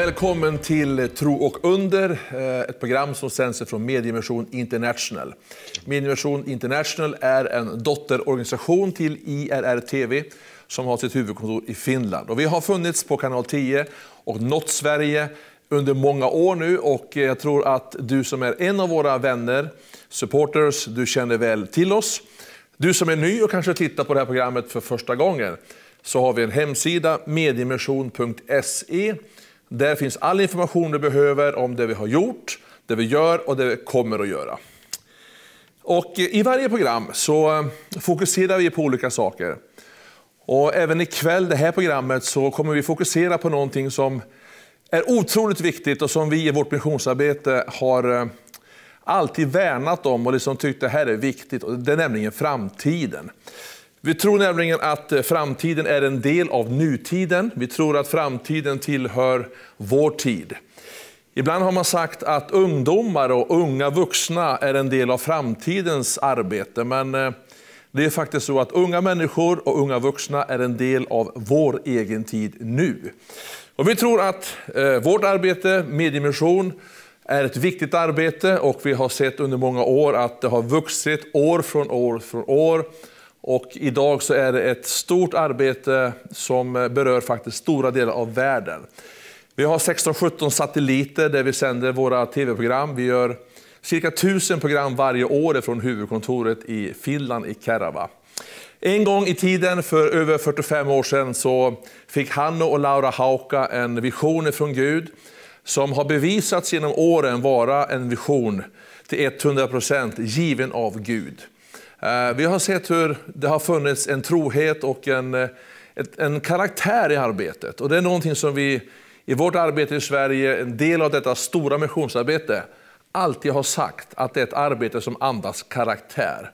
Välkommen till Tro och under, ett program som sänds från Mediemission International. Mediemission International är en dotterorganisation till IRR-TV som har sitt huvudkontor i Finland. Och vi har funnits på kanal 10 och nått Sverige under många år nu, och jag tror att du som är en av våra vänner, supporters, du känner väl till oss. Du som är ny och kanske tittar på det här programmet för första gången, så har vi en hemsida, mediemission.se. Där finns all information du behöver om det vi har gjort, det vi gör och det vi kommer att göra. Och i varje program så fokuserar vi på olika saker. Och även ikväll, det här programmet, så kommer vi fokusera på någonting som är otroligt viktigt och som vi i vårt missionsarbete har alltid värnat om och liksom tyckt det här är viktigt. Och det är nämligen framtiden. Vi tror nämligen att framtiden är en del av nutiden. Vi tror att framtiden tillhör vår tid. Ibland har man sagt att ungdomar och unga vuxna är en del av framtidens arbete. Men det är faktiskt så att unga människor och unga vuxna är en del av vår egen tid nu. Och vi tror att vårt arbete, mediemission, är ett viktigt arbete. Och vi har sett under många år att det har vuxit år från år från år. Och idag så är det ett stort arbete som berör faktiskt stora delar av världen. Vi har 16-17 satelliter där vi sänder våra tv-program. Vi gör cirka 1000 program varje år från huvudkontoret i Finland, i Kerava. En gång i tiden, för över 45 år sedan, så fick Hanno och Laura Hauka en vision från Gud som har bevisats genom åren vara en vision till 100% given av Gud. Vi har sett hur det har funnits en trohet och en karaktär i arbetet. Och det är någonting som vi i vårt arbete i Sverige, en del av detta stora missionsarbete, alltid har sagt att det är ett arbete som andas karaktär.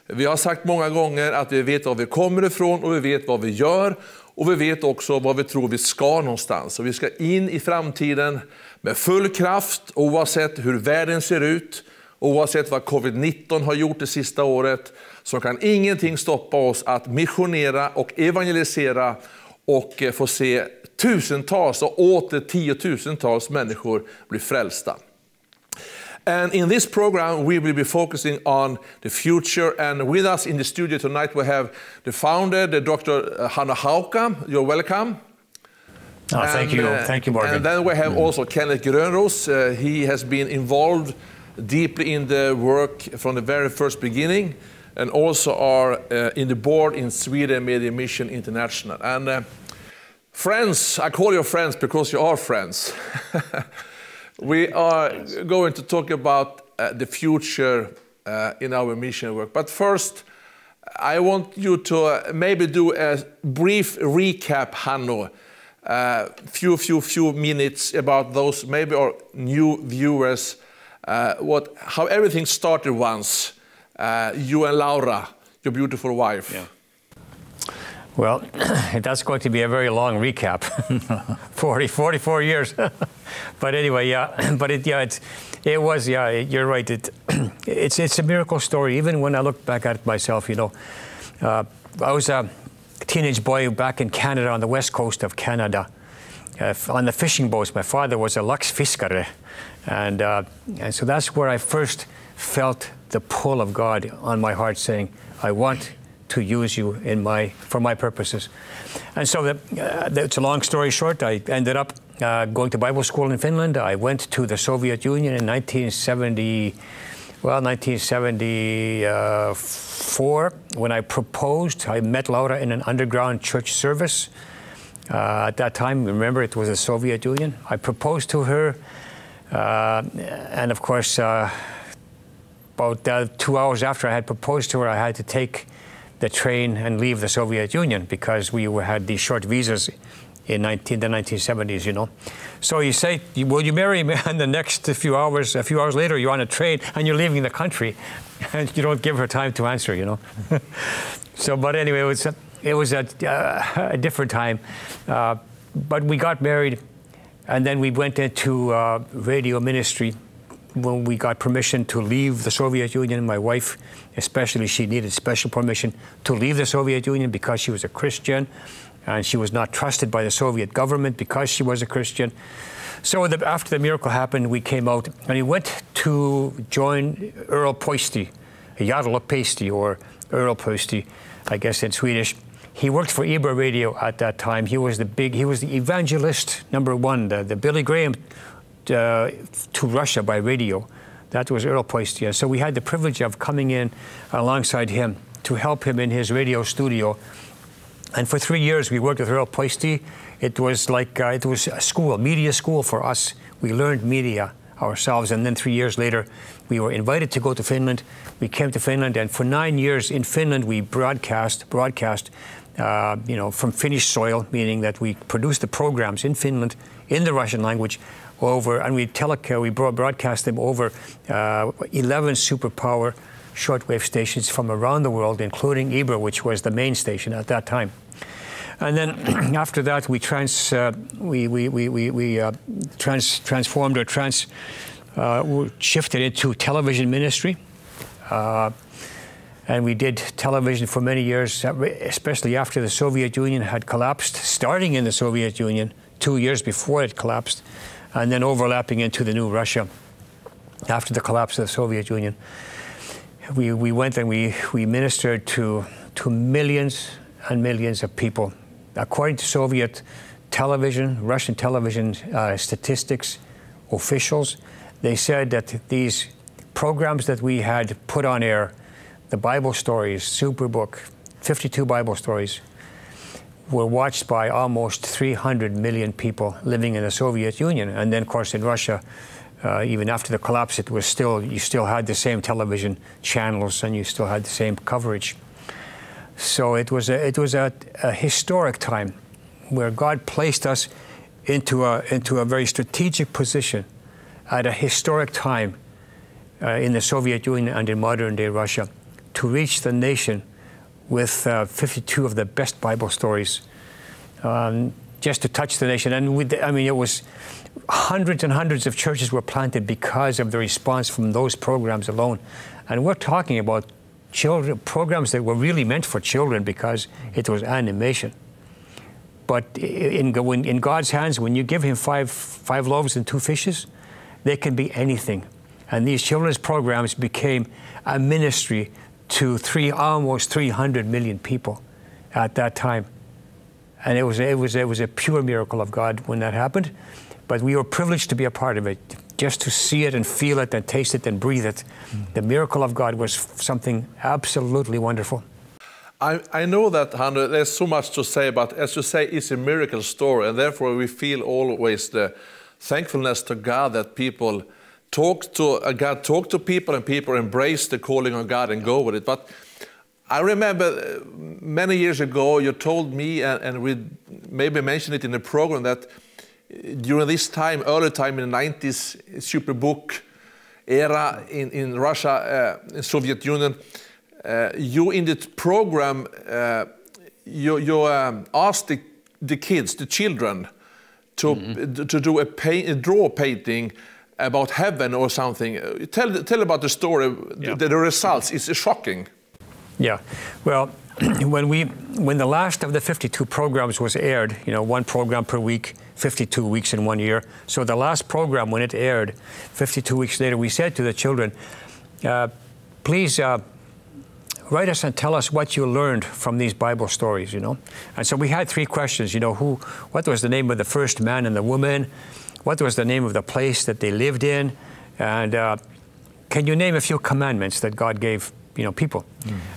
Vi har sagt många gånger att vi vet var vi kommer ifrån och vi vet vad vi gör. Och vi vet också vad vi tror vi ska någonstans. Och vi ska in i framtiden med full kraft oavsett hur världen ser ut. Oavsett vad covid-19 har gjort det sista året, så kan ingenting stoppa oss att missionera och evangelisera och få se tusentals och åter tiotusentals människor bli frälsta. And in this program we will be focusing on the future, and with us in the studio tonight we have the founder, the Dr. Hanno Hauka. You're welcome. Thank you, Morgan. And then we have also Kenneth Grönros. He has been involved deeply in the work from the very first beginning, and also are in the board in Sweden Media Mission International. And friends, I call you friends because you are friends. We are going to talk about the future in our mission work. But first, I want you to maybe do a brief recap, Hanno. Few minutes about those maybe our new viewers. How everything started once, you and Laura, your beautiful wife. Yeah. Well, that's going to be a very long recap, 44 years. But anyway, yeah, but it was, yeah, you're right. It's a miracle story. Even when I look back at it myself, you know, I was a teenage boy back in Canada, on the west coast of Canada, on the fishing boats. My father was a laxfiskare. And so that's where I first felt the pull of God on my heart, saying, I want to use you for my purposes. And so it's a long story short. I ended up going to Bible school in Finland. I went to the Soviet Union in 1974. When I proposed, I met Laura in an underground church service. At that time, remember, it was the Soviet Union. I proposed to her. And of course, about 2 hours after I had proposed to her, I had to take the train and leave the Soviet Union because we had these short visas in the 1970s, you know. So you say, will you marry me? And the next few hours later, you're on a train and you're leaving the country, and you don't give her time to answer, you know. So, but anyway, it was a different time. But we got married. And then we went into radio ministry when we got permission to leave the Soviet Union. My wife, especially, she needed special permission to leave the Soviet Union because she was a Christian. and she was not trusted by the Soviet government because she was a Christian. So after the miracle happened, we came out and we went to join Euro-Pöysti, Jarlo-Pöysti, or Euro-Pöysti, I guess in Swedish. He worked for IRR Radio at that time. He was the evangelist #1, the Billy Graham to Russia by radio. That was Euro-Pöysti. And so we had the privilege of coming in alongside him to help him in his radio studio. And for 3 years, we worked with Euro-Pöysti. It was like, it was a school, media school for us. We learned media ourselves. And then 3 years later, we were invited to go to Finland. We came to Finland, and for 9 years in Finland, we broadcast, you know, from Finnish soil, meaning that we produced the programs in Finland in the Russian language and we broadcast them over 11 superpower shortwave stations from around the world, including IRR, which was the main station at that time. And then after that, we transformed or shifted into television ministry. And we did television for many years, especially after the Soviet Union had collapsed, starting in the Soviet Union 2 years before it collapsed, and then overlapping into the new Russia after the collapse of the Soviet Union. We went and we ministered to millions and millions of people. According to Soviet television, Russian television statistics, officials, they said that these programs that we had put on air, the Bible stories, Superbook, 52 Bible stories, were watched by almost 300 million people living in the Soviet Union. And then, of course, in Russia, even after the collapse, it was still, you still had the same television channels and you still had the same coverage. So it was a historic time where God placed us into a very strategic position at a historic time in the Soviet Union and in modern-day Russia to reach the nation with 52 of the best Bible stories, just to touch the nation. And I mean, it was hundreds and hundreds of churches were planted because of the response from those programs alone. And we're talking about programs that were really meant for children because it was animation. But in God's hands, when you give him five loaves and 2 fishes, they can be anything. And these children's programs became a ministry to almost 300 million people at that time. And it was a pure miracle of God when that happened. But we were privileged to be a part of it, just to see it and feel it and taste it and breathe it. The miracle of God was something absolutely wonderful. I know that, Hanno, there's so much to say, but as you say, it's a miracle story, and therefore we feel always the thankfulness to God that people God talk to people and people embrace the calling of God and go with it. But I remember many years ago you told me, and we maybe mentioned it in the program, that during this time, early time in the 90s, Superbook era in Russia, in Soviet Union, you in the program, you asked the kids, the children, to do a draw painting about heaven or something. Tell about the story. Yeah. The results is shocking. Yeah, well, when the last of the 52 programs was aired, you know, 1 program per week, 52 weeks in 1 year. So the last program, when it aired, 52 weeks later, we said to the children, please write us and tell us what you learned from these Bible stories, you know. And so we had 3 questions, you know, what was the name of the first man and the woman? What was the name of the place that they lived in? And can you name a few commandments that God gave, you know, people?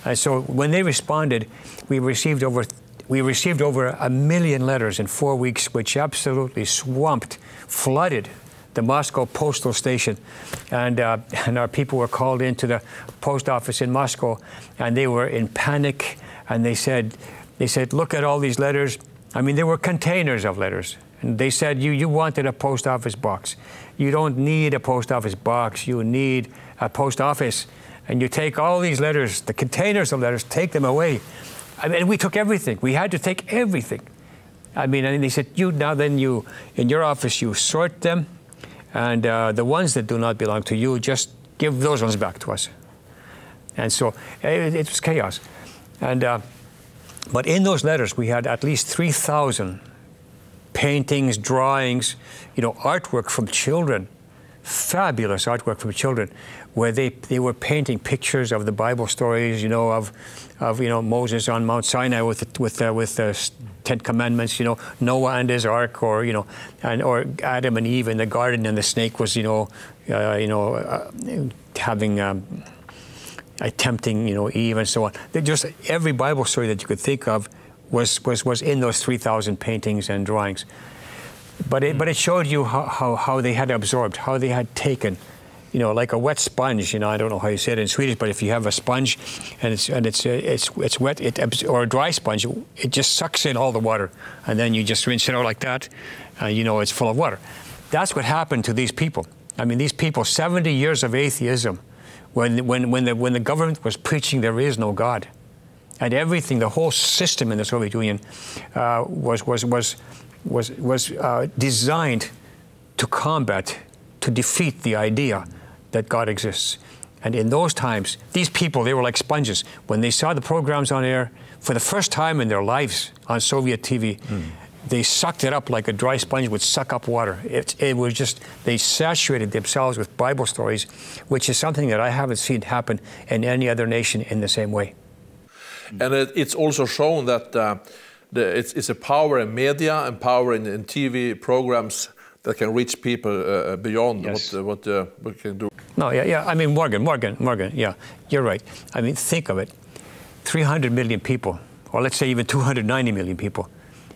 And so when they responded, we received over 1 million letters in 4 weeks, which absolutely flooded the Moscow postal station. And our people were called into the post office in Moscow, and they were in panic. And they said, look at all these letters. I mean, there were containers of letters. And they said, you wanted a post office box. You don't need a post office box. You need a post office. And you take all these letters, the containers of letters, take them away. I mean, we took everything. We had to take everything. I mean, and they said, in your office, you sort them, and the ones that do not belong to you, just give those ones back to us. And so it was chaos. And But in those letters, we had at least 3,000 paintings, drawings, artwork from children, fabulous artwork from children, where they were painting pictures of the Bible stories, of Moses on Mount Sinai with the Ten Commandments, Noah and his ark, or or Adam and Eve in the garden, and the snake was tempting Eve, and so on. Just every Bible story that you could think of was in those 3,000 paintings and drawings. But it showed you how they had absorbed, how they had taken, like a wet sponge. I don't know how you say it in Swedish, but if you have a sponge and it's wet, or a dry sponge, it just sucks in all the water, and then you just rinse it out like that, and it's full of water. That's what happened to these people. I mean, these people, 70 years of atheism, when the government was preaching there is no God, and everything, the whole system in the Soviet Union was designed to combat, to defeat the idea that God exists. And in those times, these people, they were like sponges. When they saw the programs on air, for the first time in their lives on Soviet TV, they sucked it up like a dry sponge would suck up water. It was just, they saturated themselves with Bible stories, which is something that I haven't seen happen in any other nation in the same way. And it's also shown that it's a power in media and power in TV programs that can reach people beyond what we can do. No, yeah. I mean, Morgan, yeah, you're right. I mean, think of it. 300 million people, or let's say even 290 million people.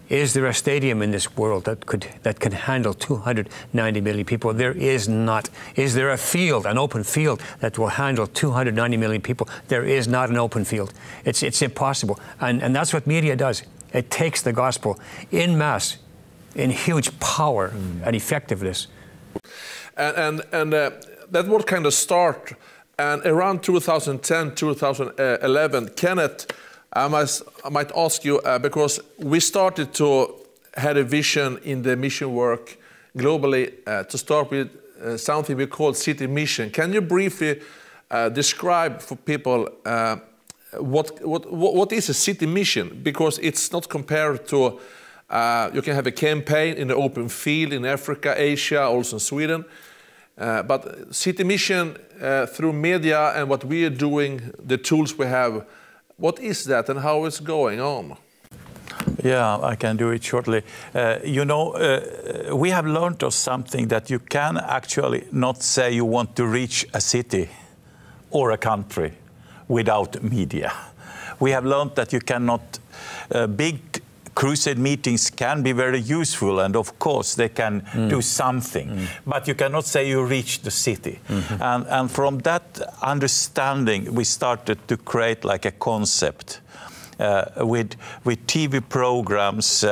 Is there a stadium in this world that can handle 290 million people? There is not. Is there a field, an open field, that will handle 290 million people? There is not an open field. It's impossible. And that's what media does. It takes the gospel in mass, in huge power and effectiveness. And that was kind of start. And around 2010, 2011, Kenneth, I might ask you, because we started to have a vision in the mission work globally to start with something we call City Mission. Can you briefly describe for people what is a City Mission? Because it's not compared to, you can have a campaign in the open field in Africa, Asia, also in Sweden. But City Mission through media and what we are doing, the tools we have, what is that and how it's going on? Yeah, I can do it shortly. We have learned of something that you can actually not say you want to reach a city or a country without media. We have learned that you cannot, big crusade meetings can be very useful, and of course they can do something, but you cannot say you reach the city. And from that understanding, we started to create like a concept with TV programs,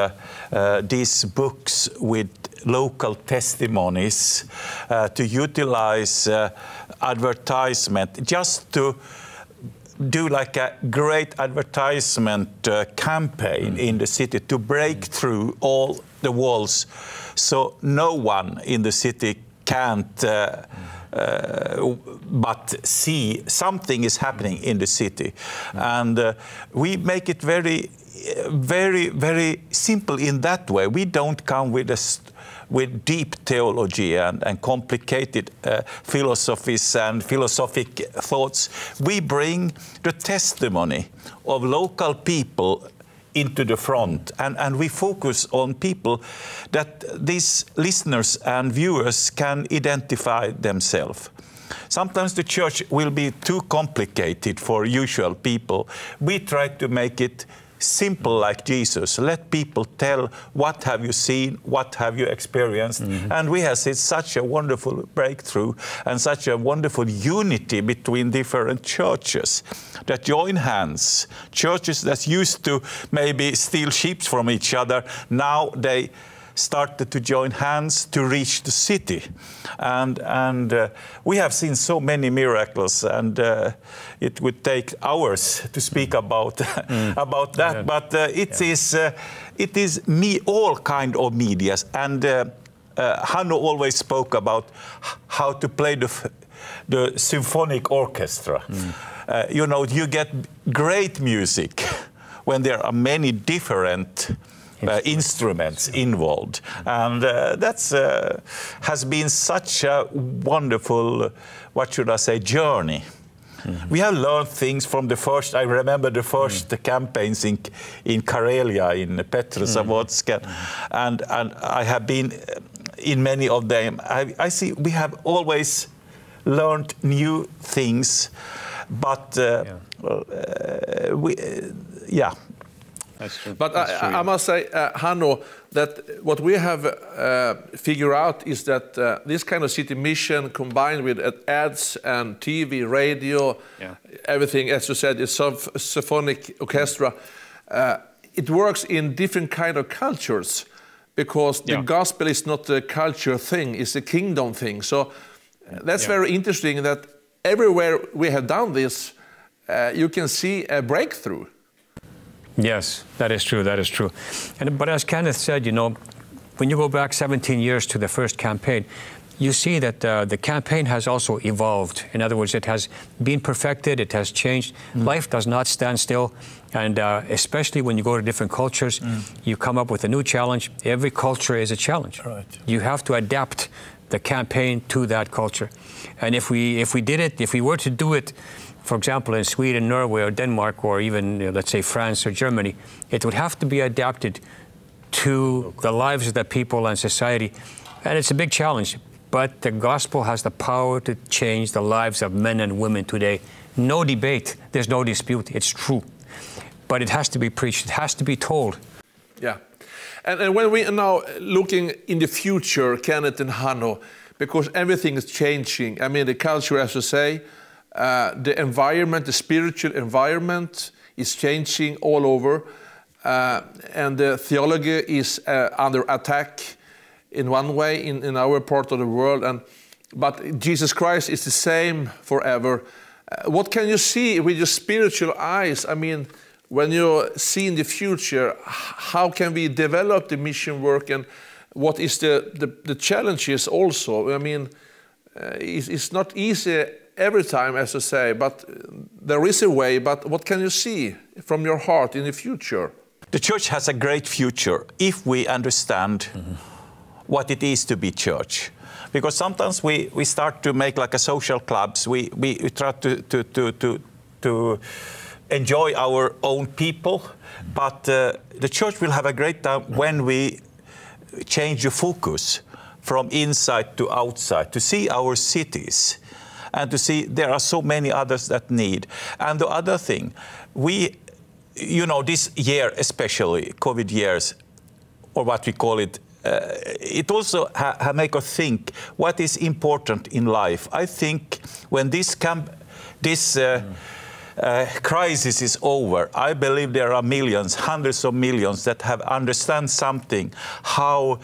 these books with local testimonies, to utilize advertisement, just to do like a great advertisement campaign in the city to break through all the walls, so no one in the city can't but see something is happening in the city. And we make it very, very, very simple in that way. We don't come with deep theology and complicated philosophies and philosophic thoughts. We bring the testimony of local people into the front, and we focus on people that these listeners and viewers can identify themselves. Sometimes the church will be too complicated for usual people. We try to make it simple like Jesus. Let people tell, what have you seen, what have you experienced? And we have seen such a wonderful breakthrough and such a wonderful unity between different churches that join hands. Churches that used to maybe steal sheep from each other, now they started to join hands to reach the city. And we have seen so many miracles, and it would take hours to speak about about that. Yeah. But it is all kind of medias. And Hanno always spoke about how to play the symphonic orchestra. You know, you get great music when there are many different instruments involved. And that's has been such a wonderful, what should I say, journey. We have learned things from the first, I remember the first campaigns in Karelia, in Petrozavodsk, and I have been in many of them. I see we have always learned new things, but That's true. But I must say, Hanno, that what we have figured out is that this kind of city mission combined with ads and TV, radio, everything, as you said, is symphonic orchestra, it works in different kind of cultures, because the gospel is not a culture thing, it's a kingdom thing. So that's very interesting that everywhere we have done this, you can see a breakthrough. Yes, that is true, that is true. But as Kenneth said, you know, when you go back 17 years to the first campaign, you see that the campaign has also evolved. In other words, it has been perfected, it has changed. Life does not stand still, and especially when you go to different cultures, you come up with a new challenge. Every culture is a challenge. Right. You have to adapt the campaign to that culture. And if we were to do it, for example, in Sweden, Norway, or Denmark, or even, let's say, France or Germany, it would have to be adapted to the lives of the people and society. And it's a big challenge. But the gospel has the power to change the lives of men and women today. No debate. There's no dispute. It's true. But it has to be preached. It has to be told. Yeah. And when we are now looking in the future, Kenneth and Hanno, because everything is changing. I mean, the culture, as you say, the environment, the spiritual environment is changing all over, and the theology is under attack in one way in our part of the world. But Jesus Christ is the same forever. What can you see with your spiritual eyes? I mean, when you see in the future, how can we develop the mission work, and what is the challenges also? I mean, it's not easy every time, as I say, but there is a way. But what can you see from your heart in the future? The church has a great future if we understand what it is to be church. Because sometimes we start to make like a social clubs. We try to enjoy our own people, but the church will have a great time when we change the focus from inside to outside, to see our cities, and to see there are so many others that need. And the other thing, you know, this year especially, COVID years, or what we call it, it also make us think what is important in life. I think when this crisis is over, I believe there are millions, hundreds of millions that have understand something, how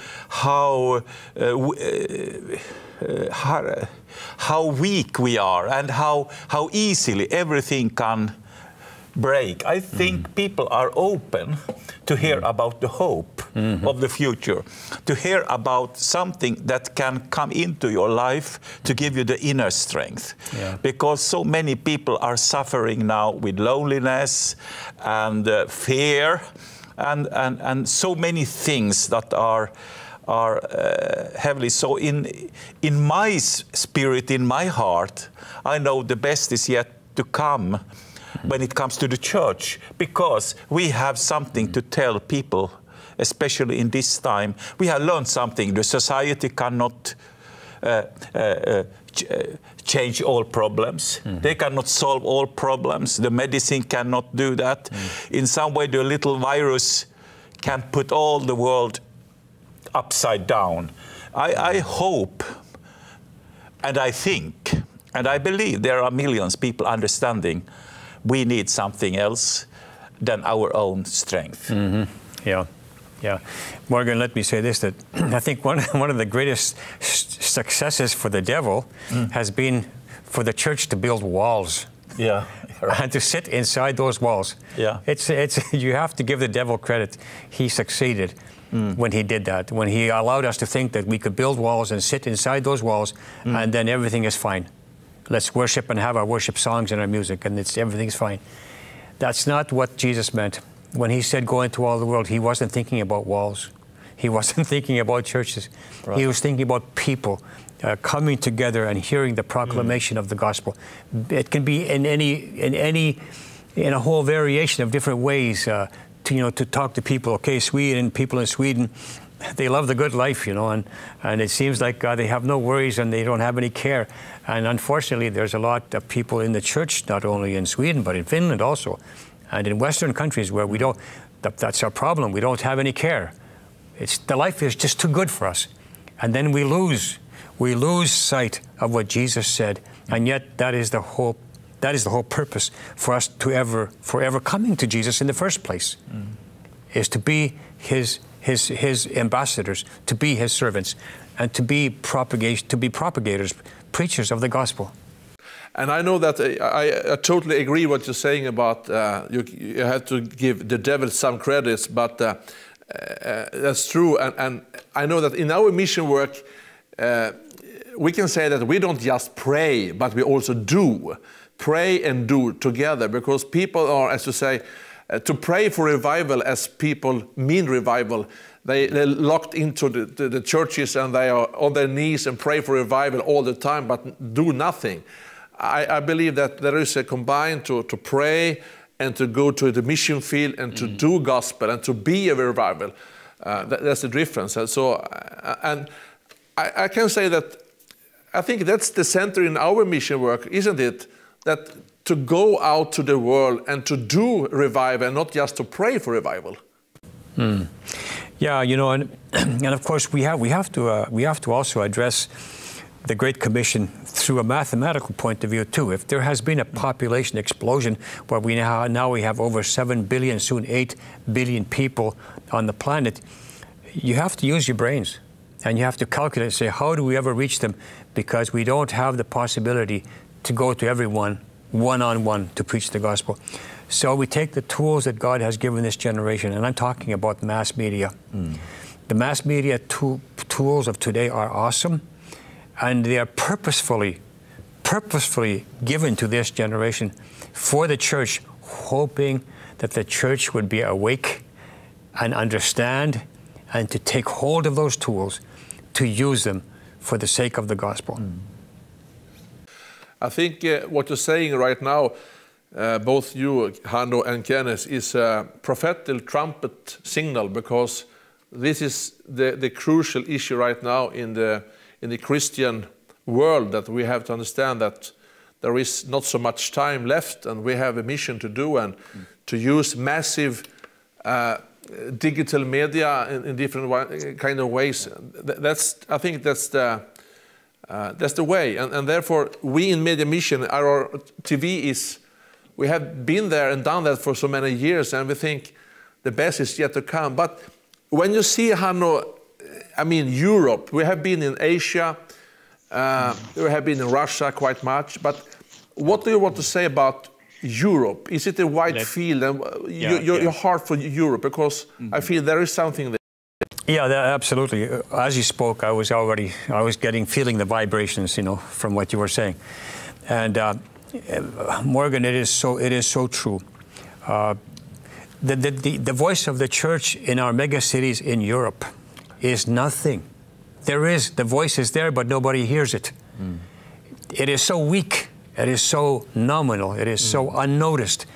weak we are and how easily everything can break. I think people are open to hear about the hope of the future, to hear about something that can come into your life to give you the inner strength. Yeah. Because so many people are suffering now with loneliness and fear and so many things that are heavily. So in my spirit, in my heart, I know the best is yet to come when it comes to the church, because we have something to tell people, especially in this time. We have learned something. The society cannot change all problems. They cannot solve all problems. The medicine cannot do that. In some way, the little virus can put all the world upside down. I hope, and I think, and I believe there are millions of people understanding we need something else than our own strength. Yeah, yeah. Morgan, let me say this, that I think one of the greatest successes for the devil has been for the church to build walls. Yeah. Right. And to sit inside those walls. Yeah. It's you have to give the devil credit. He succeeded when he did that, when he allowed us to think that we could build walls and sit inside those walls and then everything is fine. Let's worship and have our worship songs and our music, and everything's fine. That's not what Jesus meant. when he said go into all the world, he wasn't thinking about walls. He wasn't thinking about churches. Right. He was thinking about people coming together and hearing the proclamation of the gospel. It can be in a whole variation of different ways to talk to people. Okay, people in Sweden, they love the good life, and it seems like they have no worries and they don't have any care. And unfortunately, there's a lot of people in the church, not only in Sweden, but in Finland also, and in Western countries where we don't, that's our problem. We don't have any care. The life is just too good for us. And then we lose sight of what Jesus said. And yet that is the whole purpose for us forever coming to Jesus in the first place, is to be his ambassadors, to be his servants, and to be propagators, preachers of the gospel. And I know that I totally agree what you're saying about you have to give the devil some credits, but that's true. And I know that in our mission work, we can say that we don't just pray, but we also do. Pray and do together, because people are, as you say, to pray for revival as people mean revival. They're locked into the churches and they are on their knees and pray for revival all the time, but do nothing. I believe that there is a combined to pray and to go to the mission field and to do gospel and to be a revival. That's the difference. And so, I can say that I think that's the center in our mission work, isn't it? That to go out to the world and to do revival, and not just to pray for revival. Yeah, and of course we have to also address the Great Commission through a mathematical point of view too. If there has been a population explosion where we now have over 7 billion, soon 8 billion people on the planet, you have to use your brains and you have to calculate and say, how do we ever reach them? Because we don't have the possibility to go to everyone one-on-one to preach the gospel. So we take the tools that God has given this generation, and I'm talking about mass media. The mass media tools of today are awesome, and they are purposefully given to this generation for the church, hoping that the church would be awake and understand and to take hold of those tools, to use them for the sake of the gospel. I think what you're saying right now, both you, Hanno, and Kenneth, is a prophetic trumpet signal, because this is the crucial issue right now in the Christian world, that we have to understand that there is not so much time left, and we have a mission to do, and to use massive digital media in different kind of ways. I think that's the way, and therefore we in Media Mission, IRR-TV we have been there and done that for so many years, and we think the best is yet to come. But when you see, Hanno, I mean Europe, we have been in Asia, we have been in Russia quite much, but what do you want to say about Europe? Is it a wide field, and your heart for Europe? Because I feel there is something there. Yeah, absolutely. As you spoke, I was feeling the vibrations, from what you were saying. And Morgan, it is so true. The voice of the church in our mega cities in Europe is nothing. The voice is there, but nobody hears it. It is so weak. It is so nominal. It is so unnoticed.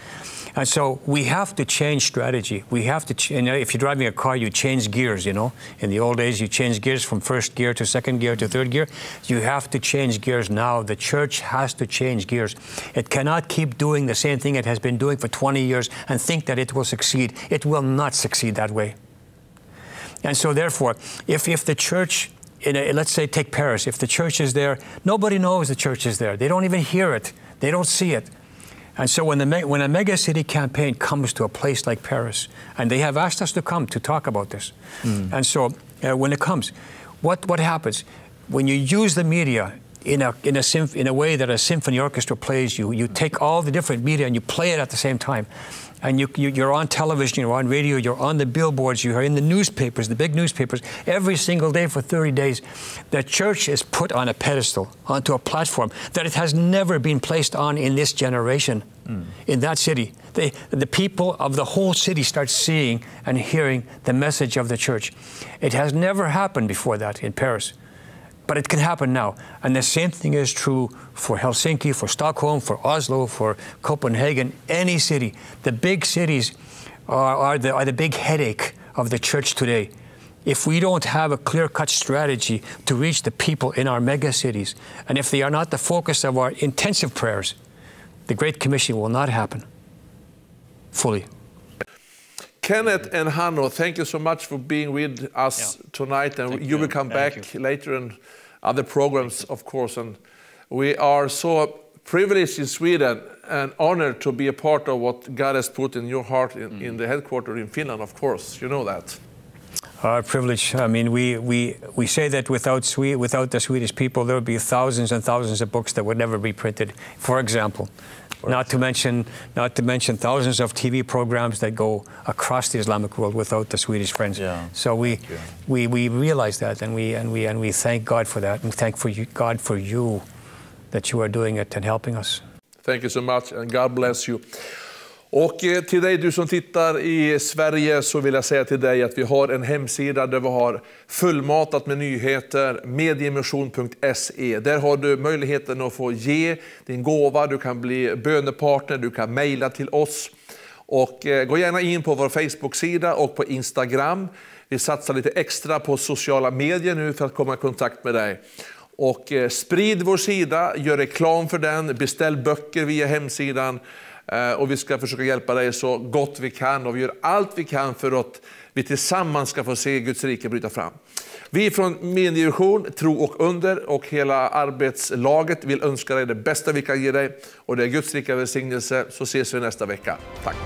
And so we have to change strategy. We have to, if you're driving a car, you change gears, In the old days, you change gears from first gear to second gear to third gear. You have to change gears now. The church has to change gears. It cannot keep doing the same thing it has been doing for 20 years and think that it will succeed. It will not succeed that way. And so therefore, if the church, let's say take Paris, if the church is there, nobody knows the church is there. They don't even hear it. They don't see it. And so when a mega city campaign comes to a place like Paris, and they have asked us to come to talk about this, and so when it comes, what happens when you use the media in a way that a symphony orchestra plays? You take all the different media and you play it at the same time, and you're on television, you're on radio, you're on the billboards, you're in the newspapers, the big newspapers, every single day for 30 days. The church is put on a pedestal, onto a platform that it has never been placed on in this generation, in that city. the people of the whole city start seeing and hearing the message of the church. It has never happened before that in Paris, but it can happen now. And the same thing is true for Helsinki, for Stockholm, for Oslo, for Copenhagen, any city. The big cities are the big headache of the church today. If we don't have a clear-cut strategy to reach the people in our mega cities, and if they are not the focus of our intensive prayers, the Great Commission will not happen fully. Kenneth and Hanno, thank you so much for being with us tonight, and you will come back later in other programs, of course. And we are so privileged in Sweden and honored to be a part of what God has put in your heart in the headquarters in Finland, of course. You know that. Our privilege. I mean, we say that without the Swedish people, there would be thousands and thousands of books that would never be printed, for example. Not to mention thousands of TV programs that go across the Islamic world without the Swedish friends. Yeah. So we realize that, and we thank God for that, and thank God for you that you are doing it and helping us. Thank you so much, and God bless you. Och till dig du som tittar i Sverige så vill jag säga till dig att vi har en hemsida där vi har fullmatat med nyheter, mediemission.se. Där har du möjligheten att få ge din gåva, du kan bli bönepartner, du kan mejla till oss. Och gå gärna in på vår Facebook-sida och på Instagram. Vi satsar lite extra på sociala medier nu för att komma i kontakt med dig. Och sprid vår sida, gör reklam för den, beställ böcker via hemsidan. Och vi ska försöka hjälpa dig så gott vi kan, och vi gör allt vi kan för att vi tillsammans ska få se Guds rike bryta fram. Vi från Medievision, Tro och Under och hela arbetslaget vill önska dig det bästa vi kan ge dig, och det är Guds rika välsignelse. Så ses vi nästa vecka. Tack!